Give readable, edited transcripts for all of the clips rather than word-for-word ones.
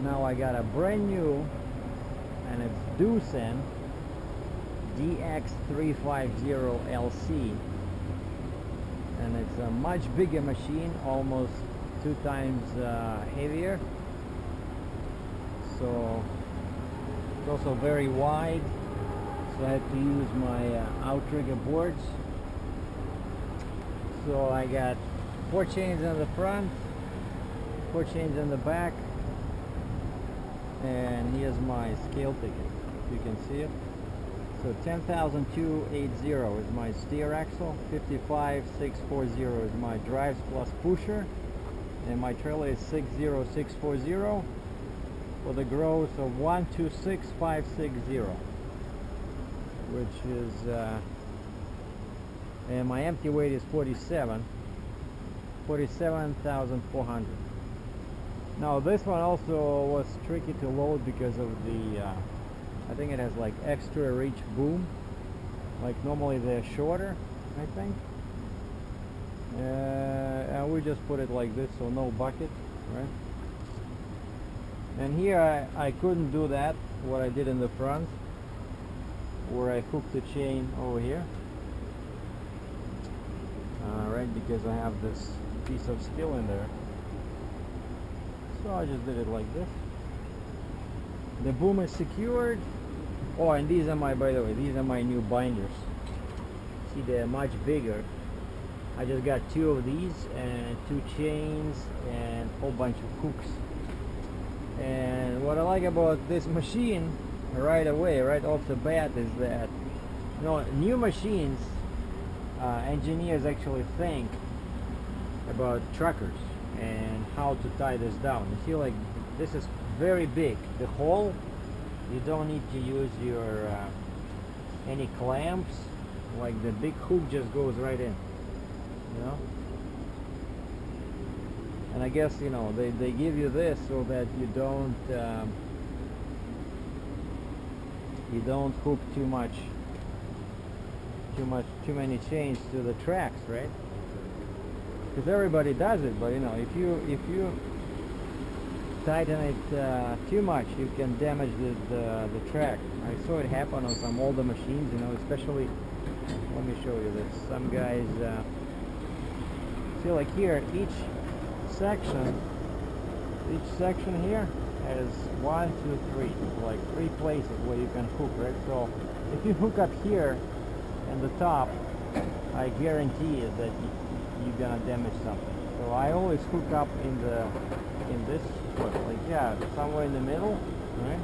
Now I got a brand new, and it's Doosan DX350LC, and it's a much bigger machine, almost 2 times heavier. So it's also very wide, so I had to use my outrigger boards. So I got 4 chains in the front, 4 chains in the back, and here's my scale ticket, if you can see it. So 10,280 is my steer axle, 55,640 is my drives plus pusher, and my trailer is 60640 for the gross of 126,560, which is and my empty weight is 47,400. Now this one also was tricky to load because of the I think it has like extra reach boom, like normally they're shorter, I think, and we just put it like this, so no bucket, right? And here I couldn't do that, what I did in the front, where I hooked the chain over here, right, because I have this piece of steel in there. So I just did it like this. The boom is secured. Oh, and these are my, by the way, these are my new binders. See, they're much bigger. I just got 2 of these and 2 chains and a whole bunch of hooks. And what I like about this machine right away, right off the bat, is that, you know, new machines, engineers actually think about truckers and how to tie this down. You see, like, this is very big. The hole, you don't need to use your any clamps. Like, the big hook just goes right in, you know. And I guess, you know, they give you this so that you don't hook too many chains to the tracks, right? Because everybody does it, but you know, if you tighten it too much, you can damage the track. I saw it happen on some older machines, you know, especially, let me show you this. Some guys, see, like here, each section here has 1, 2, 3, like 3 places where you can hook, right? So if you hook up here in the top, I guarantee you that you're gonna damage something. So I always hook up in this foot, like, yeah, somewhere in the middle, right?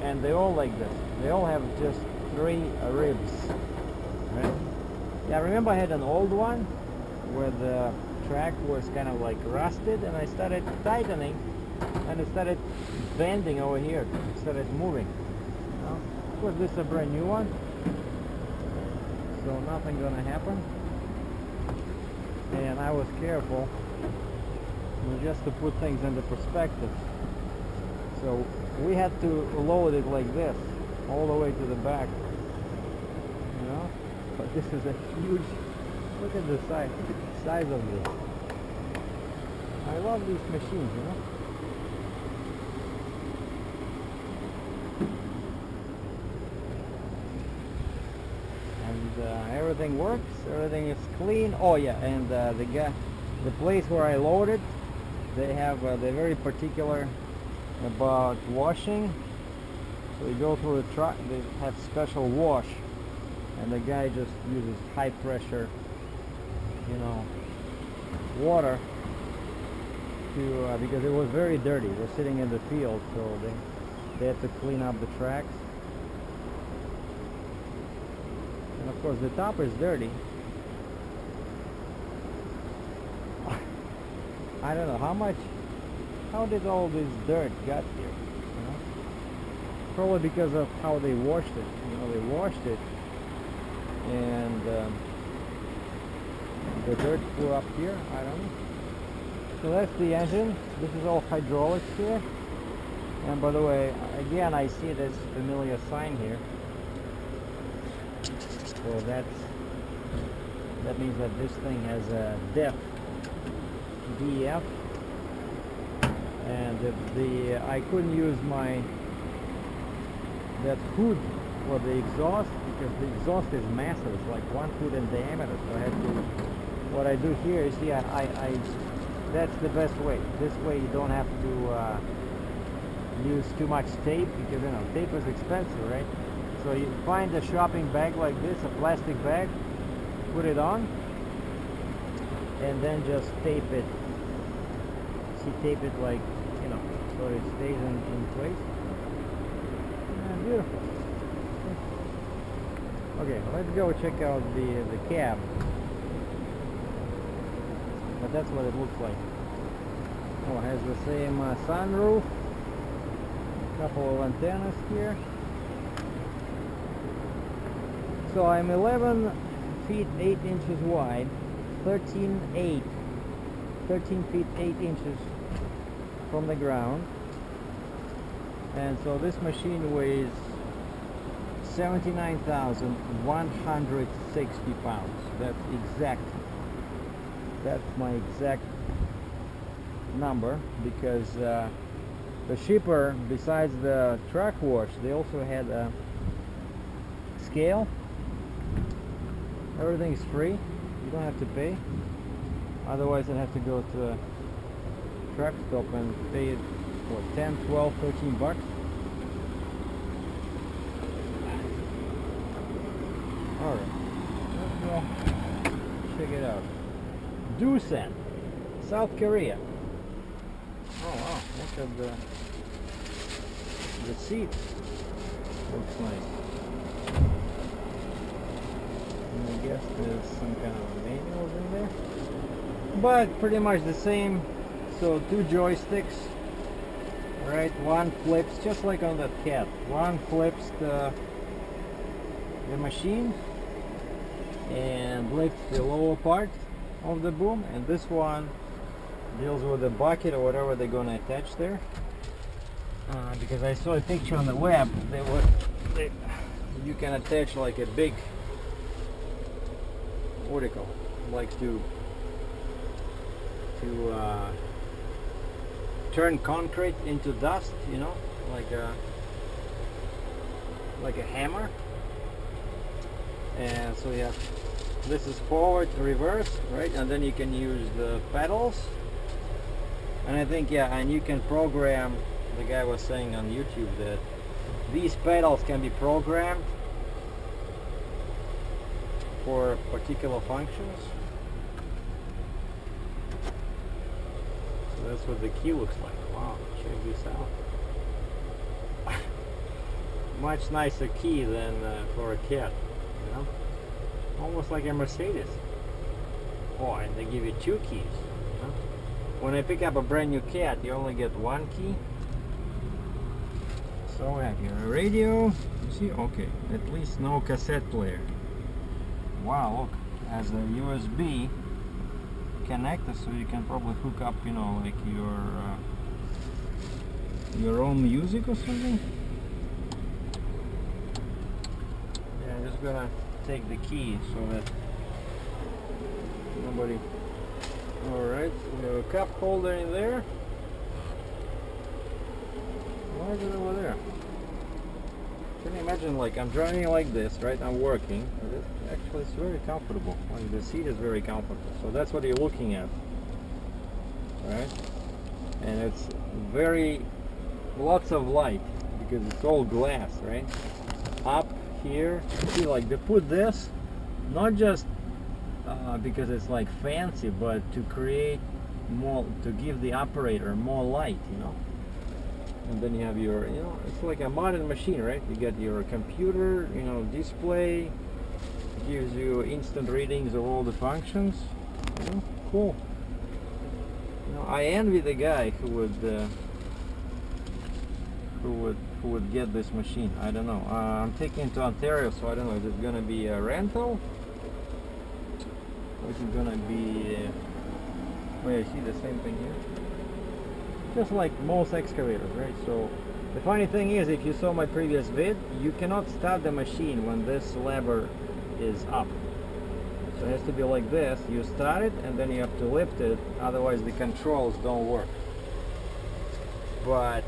And they all like this. They all have just 3 ribs, right? Yeah, I remember I had an old one where the track was kind of like rusted, and I started tightening, and it started bending over here. It started moving. Of course, this is a brand new one, so nothing gonna happen. And I was careful, just to put things into perspective. So we had to load it like this, all the way to the back, you know. But this is a huge, look at the size of this. I love these machines, you know. And everything works, everything is clean. Oh yeah, and the place where I loaded, they're very particular about washing. So you go through the truck, they have special wash, and the guy just uses high pressure, you know, water to because it was very dirty. It was sitting in the field, so they had to clean up the tracks. And of course the top is dirty. I don't know how did all this dirt got here, you know? Probably because of how they washed it. You know, they washed it, and the dirt flew up here. I don't know. So that's the engine. This is all hydraulics here. And by the way, again, I see this familiar sign here. So that means that this thing has a DEF, and I couldn't use that hood for the exhaust because the exhaust is massive. It's like 1 foot in diameter. So I had to. What I do here is, yeah, that's the best way. This way you don't have to use too much tape because, you know, tape is expensive, right? So you find a shopping bag like this, a plastic bag, put it on, and then just tape it. See, tape it like, you know, so it stays in place. Yeah, beautiful. Okay, let's go check out the cab. But that's what it looks like. Oh, it has the same sunroof. Couple of antennas here. So I'm 11 feet 8 inches wide, 13 feet 8 inches from the ground, and so this machine weighs 79,160 pounds. That's exact. That's my exact number because the shipper, besides the truck wash, they also had a scale. Everything is free. You don't have to pay. Otherwise, I'd have to go to a truck stop and pay it for 10, 12, 13 bucks. Alright, let's go check it out. Doosan, South Korea. Oh wow, look at the seats. Looks nice. And I guess there's some kind of manuals in there. But pretty much the same. So 2 joysticks. Right, one flips, just like on that cat. One flips the machine and lifts the lower part of the boom, and this one deals with the bucket or whatever they're gonna attach there. Because I saw a picture on the web, you can attach like a big, what do you call it? Like to turn concrete into dust, you know, like a hammer. And so yeah, this is forward, reverse, right? And then you can use the pedals. And I think, yeah, and you can program, the guy was saying on YouTube that these pedals can be programmed for particular functions. So that's what the key looks like. Wow, check this out. Much nicer key than for a cat, you know? Almost like a Mercedes. Oh, and they give you 2 keys. You know? When I pick up a brand new cat, you only get 1 key. So I have here a radio. You see? Okay, at least no cassette player. Wow, look, it has a USB connector, so you can probably hook up, you know, like your own music or something. Yeah, I'm just gonna take the key so that nobody. Alright, we have a cup holder in there. Why is it over there? Can you imagine, like, I'm driving like this, right? I'm working. Actually, it's very comfortable. Like, the seat is very comfortable. So that's what you're looking at, right? And it's lots of light because it's all glass, right? Up here, see, like they put this not just because it's like fancy, but to create more, to give the operator more light, you know. And then you have your, you know, it's like a modern machine, right? You get your computer, you know, display, gives you instant readings of all the functions. You know, cool. You know, I envy the guy who would get this machine. I don't know. I'm taking it to Ontario, so I don't know. Is it gonna be a rental? Or is it gonna be? Wait, I see the same thing here. Just like most excavators, right? So the funny thing is, if you saw my previous vid, you cannot start the machine when this lever is up. So it has to be like this. You start it and then you have to lift it, otherwise the controls don't work. but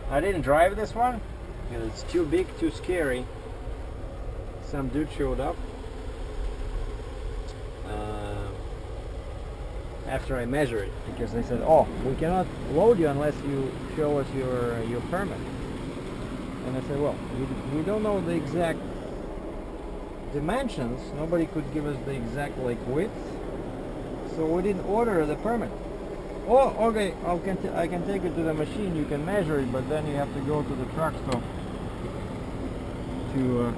I didn't drive this one because it's too big, too scary. Some dude showed up after I measured it, because they said, oh, we cannot load you unless you show us your permit. And I said, well, we don't know the exact dimensions. Nobody could give us the exact like width, so we didn't order the permit. Oh, okay, I can take it to the machine, you can measure it, but then you have to go to the truck stop to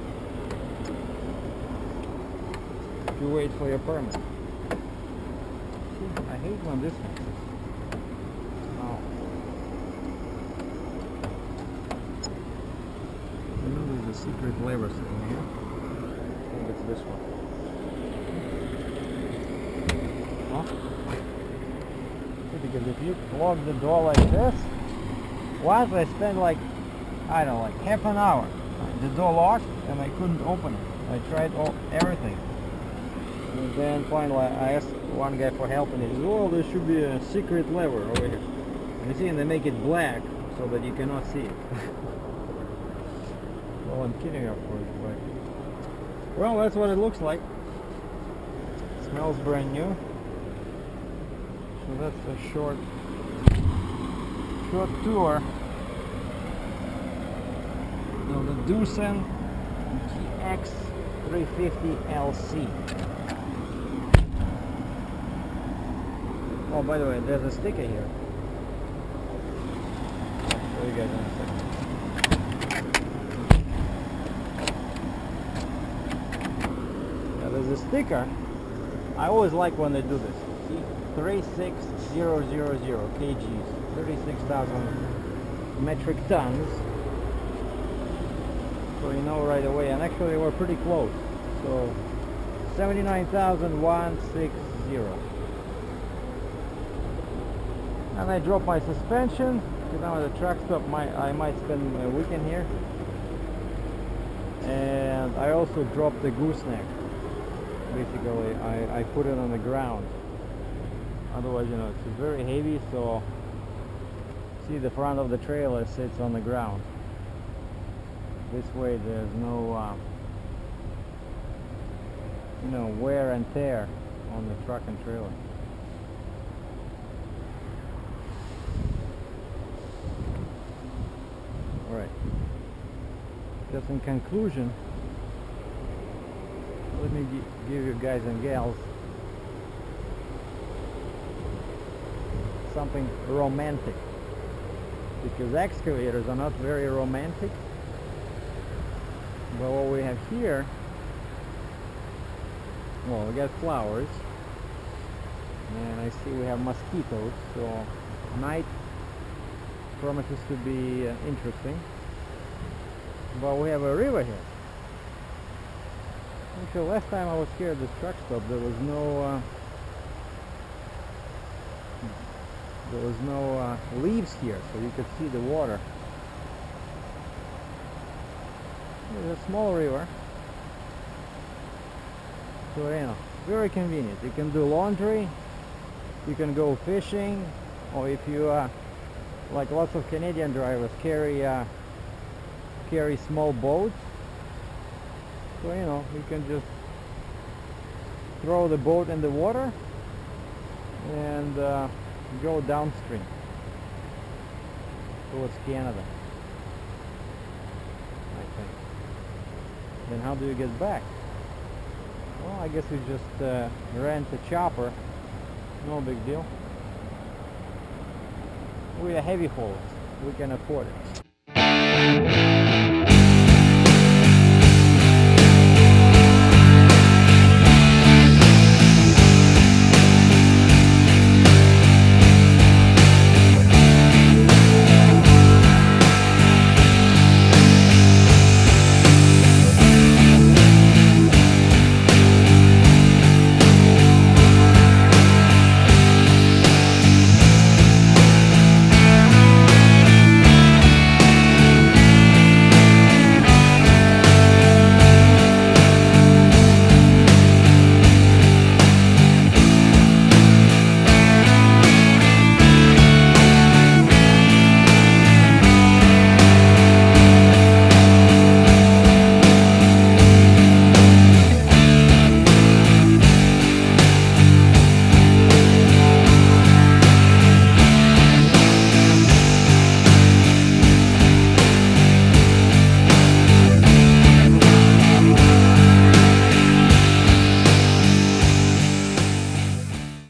wait for your permit. I hate when this happens. Oh. I know there's a secret lever sitting here. I think it's this one. Huh? See, because if you lock the door like this, once I spent like, I don't know, like half an hour. The door locked and I couldn't open it. I tried everything. And then finally I asked one guy for help, and he said, oh, there should be a secret lever over here. And you see, and they make it black so that you cannot see it. Well, I'm kidding, of course, but well, that's what it looks like. It smells brand new. So that's a short tour of the Doosan GX350LC. Oh, by the way, there's a sticker here. I'll show you guys in a second. Now, there's a sticker. I always like when they do this. See? 36000 kgs, 36,000 metric tons. So you know right away, and actually we're pretty close. So 79,160. And I dropped my suspension because I'm at the truck stop. I might spend a weekend here. And I also dropped the gooseneck. Basically, I put it on the ground. Otherwise, you know, it's very heavy. So see, the front of the trailer sits on the ground. This way, there's no, you know, wear and tear on the truck and trailer. Alright, just in conclusion, let me give you guys and gals something romantic, because excavators are not very romantic. But what we have here, well, we got flowers, and I see we have mosquitoes, so night promises to be interesting. But we have a river here. Actually, last time I was here at this truck stop, there was no leaves here, so you could see the water. There's a small river, so you know, very convenient. You can do laundry, you can go fishing, or if you like lots of Canadian drivers carry small boats, so you know, you can just throw the boat in the water and go downstream towards Canada, I think. Then how do you get back? Well, I guess you just rent a chopper. No big deal. We are heavy haulers. We can afford it.